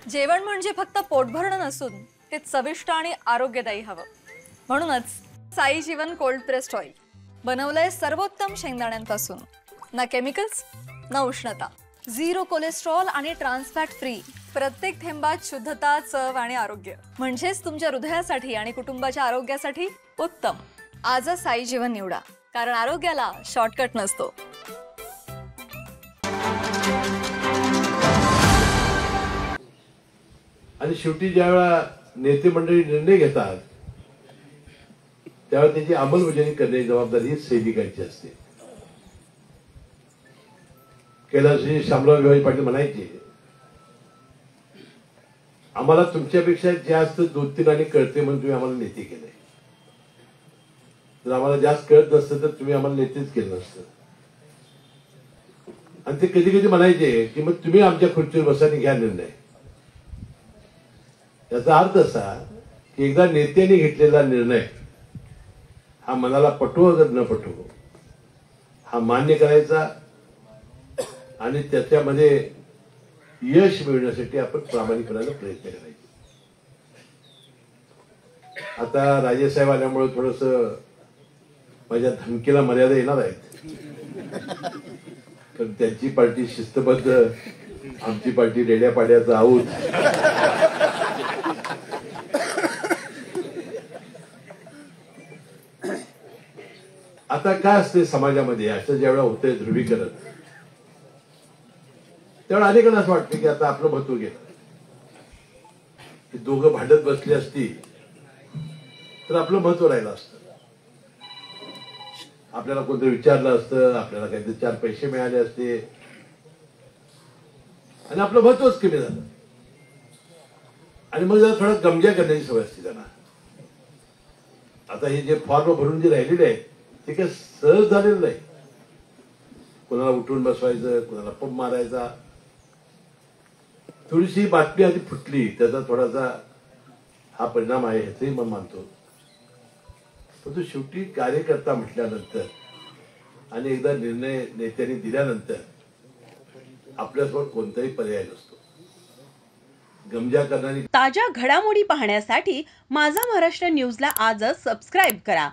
जेवण म्हणजे फक्त पोट भरणं नसून ते चविष्ट आणि आरोग्यदायी हवं। म्हणूनच साई जीवन कोल्ड प्रेस्ड ऑइल बनवलंय सर्वोत्तम शेंगदाण्यांपासून। ना केमिकल्स ना उष्णता, झिरो कोलेस्ट्रॉल आणि ट्रान्स फॅट फ्री। प्रत्येक थेंबात शुद्धता, चव आणि आरोग्य, म्हणजेच तुमच्या हृदयासाठी आणि कुटुंबाच्या आरोग्यासाठी उत्तम। आजच साई जीवन निवडा, कारण आरोग्याला शॉर्टकट नसतो। आणि शेवटी ज्यावेळा नेते मंडळी निर्णय घेतात त्यावेळेला त्याची अंमलबजावणी करण्याची जबाबदारी सैनिकांची असते। कैलासजी शामराव विभाजी पाटील म्हणायचे, आम्हाला तुमच्यापेक्षा जास्त 2-3 आणि कळते म्हणून तुम्ही आम्हाला नेते केले। जर आम्हाला जास्त कळत नसतं तर तुम्ही आम्हाला नेतेच केलं नसतं। आणि ते कधी कधी म्हणायचे की मग तुम्ही आमच्या खुर्चीवर बसा आणि घ्या निर्णय। याचा अर्थ असा की एकदा नेत्याने घेतलेला निर्णय हा मनाला पटो अगर न पटो हा मान्य करायचा आणि त्याच्यामध्ये यश मिळवण्यासाठी आपण प्रामाणिकपणाने प्रयत्न करायचे। आता राजेसाहेब आल्यामुळे थोडस माझ्या धमकीला मर्यादा येणार आहेत, पण त्यांची पार्टी शिस्तबद्ध, आमची पार्टी रेड्या पाड्याचा आऊत। आता काय असते समाजामध्ये असं ज्यावेळेला होतंय ध्रुवीकरण, त्यावेळेला अनेकांना असं वाटतं की आता आपलं महत्व गेलं। दोघं भांडत बसली असती तर आपलं महत्व राहिलं असतं, आपल्याला कोणतरी विचारलं असतं, आपल्याला काहीतरी 4 पैसे मिळाले असते आणि आपलं महत्वच कमी झालं। आणि मग जरा थोडा गमजा करण्याची सवय असते त्यांना। आता हे जे फॉर्म भरून जे राहिलेले आहेत ते काही सहज झालेलं नाही। कोणाला उठून बसवायचं, कोणाला पंप मारायचा, थोडीशी बातमी आधी फुटली त्याचा थोडासा हा परिणाम आहे हेचही मी मानतो। पण तो शेवटी कार्यकर्ता म्हटल्यानंतर आणि एकदा निर्णय नेत्यांनी दिल्यानंतर आपल्यासमोर कोणताही पर्याय नसतो। गमजा करणारी ताज्या घडामोडी पाहण्यासाठी माझा महाराष्ट्र न्यूजला आजच सबस्क्राईब करा।